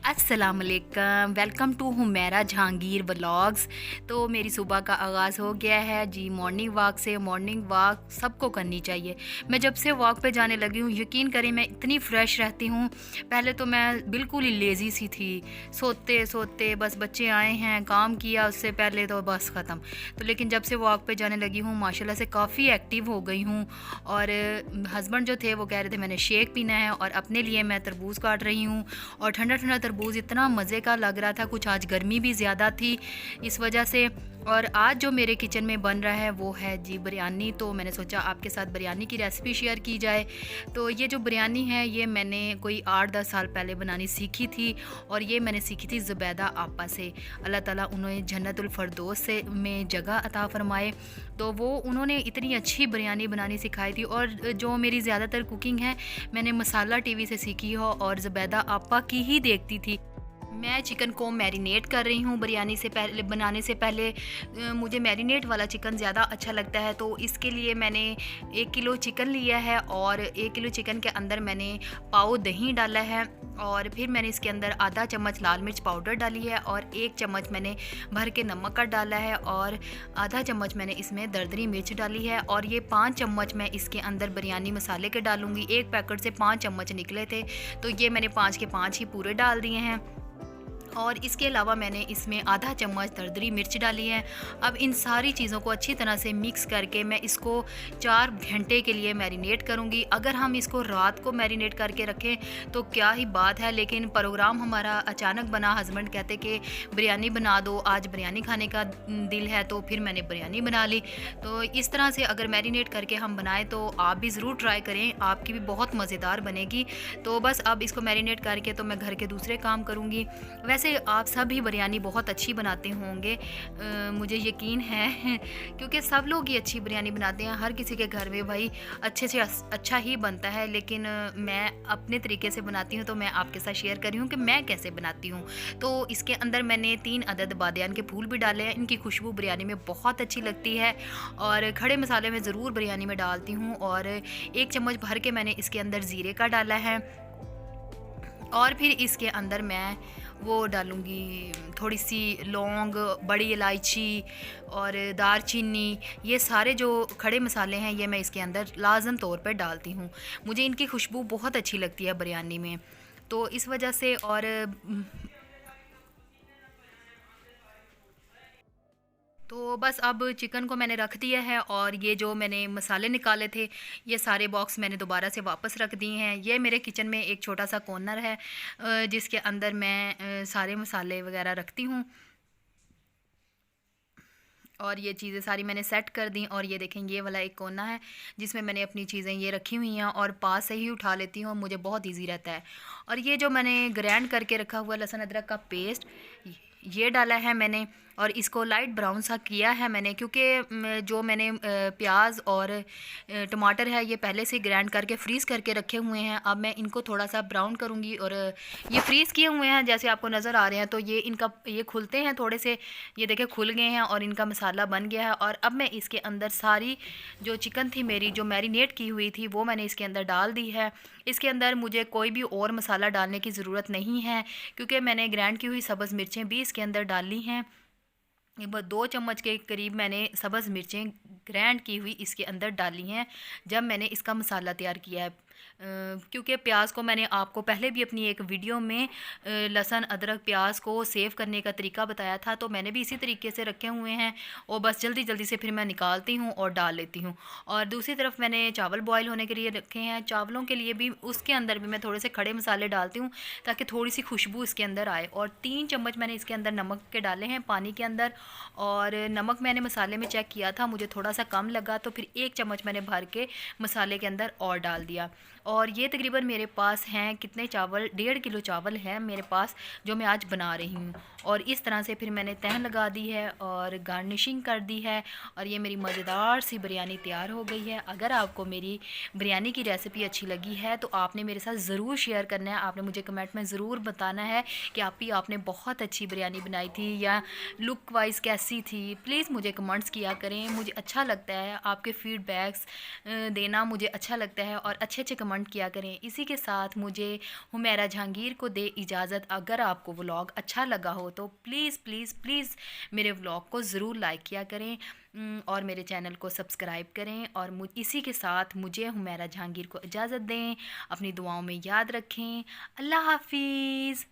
अस्सलाम वालेकुम, welcome to Humaira Jahangir vlogs. तो मेरी सुबह का आगाज़ हो गया है जी मॉर्निंग वॉक से। मॉर्निंग वॉक सबको करनी चाहिए। मैं जब से वॉक पे जाने लगी हूँ, यकीन करें मैं इतनी फ़्रेश रहती हूँ। पहले तो मैं बिल्कुल ही लेज़ी सी थी, सोते सोते बस बच्चे आए हैं काम किया, उससे पहले तो बस ख़त्म। तो लेकिन जब से वॉक पे जाने लगी हूँ माशाल्लाह से काफ़ी एक्टिव हो गई हूँ। और हस्बैंड जो थे वो कह रहे थे मैंने शेक पीना है, और अपने लिए मैं तरबूज काट रही हूँ। और ठंडा ठंडा तरबूज इतना मज़े का लग रहा था, कुछ आज गर्मी भी ज़्यादा थी इस वजह से। और आज जो मेरे किचन में बन रहा है वो है जी बिरयानी। तो मैंने सोचा आपके साथ बिरयानी की रेसिपी शेयर की जाए। तो ये जो बिरयानी है ये मैंने कोई 8-10 साल पहले बनानी सीखी थी, और ये मैंने सीखी थी ज़ुबैदा आपा से। अल्लाह ताला उन्हें जन्नतुल फरदौस से में जगह अता फ़रमाए। तो वो उन्होंने इतनी अच्छी बिरयानी बनानी सिखाई थी। और जो मेरी ज़्यादातर कुकिंग है मैंने मसाला टीवी से सीखी हो, और ज़ुबैदा आपा की ही देखती थी। मैं चिकन को मैरिनेट कर रही हूँ बिरयानी से पहले, बनाने से पहले। मुझे मैरिनेट वाला चिकन ज़्यादा अच्छा लगता है, तो इसके लिए मैंने 1 किलो चिकन लिया है, और 1 किलो चिकन के अंदर मैंने पाव दही डाला है, और फिर मैंने इसके अंदर आधा चम्मच लाल मिर्च पाउडर डाली है, और 1 चम्मच मैंने भर के नमक का डाला है, और आधा चम्मच मैंने इसमें दरदरी मिर्च डाली है, और ये 5 चम्मच मैं इसके अंदर बिरयानी मसाले के डालूँगी। एक पैकेट से 5 चम्मच निकले थे, तो ये मैंने 5 के 5 ही पूरे डाल दिए हैं। और इसके अलावा मैंने इसमें आधा चम्मच दरदरी मिर्च डाली है। अब इन सारी चीज़ों को अच्छी तरह से मिक्स करके मैं इसको 4 घंटे के लिए मैरिनेट करूँगी। अगर हम इसको रात को मैरिनेट करके रखें तो क्या ही बात है, लेकिन प्रोग्राम हमारा अचानक बना। हस्बैंड कहते कि बिरयानी बना दो, आज बिरयानी खाने का दिल है, तो फिर मैंने बिरयानी बना ली। तो इस तरह से अगर मैरिनेट करके हम बनाएं तो आप भी ज़रूर ट्राई करें, आपकी भी बहुत मज़ेदार बनेगी। तो बस अब इसको मैरिनेट करके तो मैं घर के दूसरे काम करूँगी। वैसे आप सभी बिरयानी बहुत अच्छी बनाते होंगे, मुझे यकीन है क्योंकि सब लोग ही अच्छी बिरयानी बनाते हैं। हर किसी के घर में भाई अच्छे से अच्छा ही बनता है, लेकिन मैं अपने तरीके से बनाती हूँ, तो मैं आपके साथ शेयर कर रही हूँ कि मैं कैसे बनाती हूँ। तो इसके अंदर मैंने 3 अदद बादियान के फूल भी डाले हैं। इनकी खुशबू बिरयानी में बहुत अच्छी लगती है, और खड़े मसाले में ज़रूर बिरयानी में डालती हूँ। और 1 चम्मच भर के मैंने इसके अंदर ज़ीरे का डाला है, और फिर इसके अंदर मैं वो डालूँगी थोड़ी सी लौंग, बड़ी इलायची और दारचीनी। ये सारे जो खड़े मसाले हैं ये मैं इसके अंदर लाज़म तौर पर डालती हूँ। मुझे इनकी खुशबू बहुत अच्छी लगती है बिरयानी में, तो इस वजह से। और तो बस अब चिकन को मैंने रख दिया है, और ये जो मैंने मसाले निकाले थे ये सारे बॉक्स मैंने दोबारा से वापस रख दिए हैं। ये मेरे किचन में एक छोटा सा कॉर्नर है जिसके अंदर मैं सारे मसाले वगैरह रखती हूँ। और ये चीज़ें सारी मैंने सेट कर दी, और ये देखें ये वाला एक कोना है जिसमें मैंने अपनी चीज़ें ये रखी हुई हैं, और पास से ही उठा लेती हूँ, मुझे बहुत इजी रहता है। और ये जो मैंने ग्राइंड करके रखा हुआ लहसुन अदरक का पेस्ट ये डाला है मैंने, और इसको लाइट ब्राउन सा किया है मैंने, क्योंकि जो मैंने प्याज और टमाटर है ये पहले से ग्राइंड करके फ्रीज़ करके रखे हुए हैं। अब मैं इनको थोड़ा सा ब्राउन करूँगी, और ये फ्रीज़ किए हुए हैं जैसे आपको नज़र आ रहे हैं, तो ये इनका ये खुलते हैं थोड़े से, ये देखें खुल गए हैं, और इनका मसाला बन गया है। और अब मैं इसके अंदर सारी जो चिकन थी मेरी जो मैरिनेट की हुई थी वो मैंने इसके अंदर डाल दी है। इसके अंदर मुझे कोई भी और मसाला डालने की ज़रूरत नहीं है, क्योंकि मैंने ग्राइंड की हुई सब्ज़ मिर्चें भी इसके अंदर डाली हैं। 2 चम्मच के करीब मैंने सब्ज़ मिर्चें ग्राइंड की हुई इसके अंदर डाली हैं जब मैंने इसका मसाला तैयार किया है। क्योंकि प्याज को मैंने आपको पहले भी अपनी एक वीडियो में लहसुन अदरक प्याज को सेव करने का तरीका बताया था, तो मैंने भी इसी तरीके से रखे हुए हैं, और बस जल्दी जल्दी से फिर मैं निकालती हूँ और डाल लेती हूँ। और दूसरी तरफ मैंने चावल बॉयल होने के लिए रखे हैं। चावलों के लिए भी उसके अंदर भी मैं थोड़े से खड़े मसाले डालती हूँ ताकि थोड़ी सी खुशबू इसके अंदर आए। और 3 चम्मच मैंने इसके अंदर नमक के डाले हैं पानी के अंदर, और नमक मैंने मसाले में चेक किया था, मुझे थोड़ा सा कम लगा, तो फिर 1 चम्मच मैंने भर के मसाले के अंदर और डाल दिया। और ये तकरीबन मेरे पास हैं कितने चावल, 1.5 किलो चावल है मेरे पास जो मैं आज बना रही हूँ। और इस तरह से फिर मैंने तहन लगा दी है और गार्निशिंग कर दी है, और ये मेरी मज़ेदार सी बिरयानी तैयार हो गई है। अगर आपको मेरी बिरयानी की रेसिपी अच्छी लगी है तो आपने मेरे साथ ज़रूर शेयर करना है। आपने मुझे कमेंट में ज़रूर बताना है कि आपने बहुत अच्छी बिरयानी बनाई थी, या लुक वाइज कैसी थी। प्लीज़ मुझे कमेंट्स किया करें, मुझे अच्छा लगता है आपके फ़ीडबैक्स देना, मुझे अच्छा लगता है। और अच्छे अच्छे कमेंट कमेंट किया करें। इसी के साथ मुझे हुमैरा जहांगीर को दे इजाज़त। अगर आपको व्लॉग अच्छा लगा हो तो प्लीज़ प्लीज़ प्लीज़ मेरे व्लॉग को ज़रूर लाइक किया करें और मेरे चैनल को सब्सक्राइब करें। और इसी के साथ मुझे हुमैरा जहांगीर को इजाज़त दें। अपनी दुआओं में याद रखें। अल्लाह हाफिज़।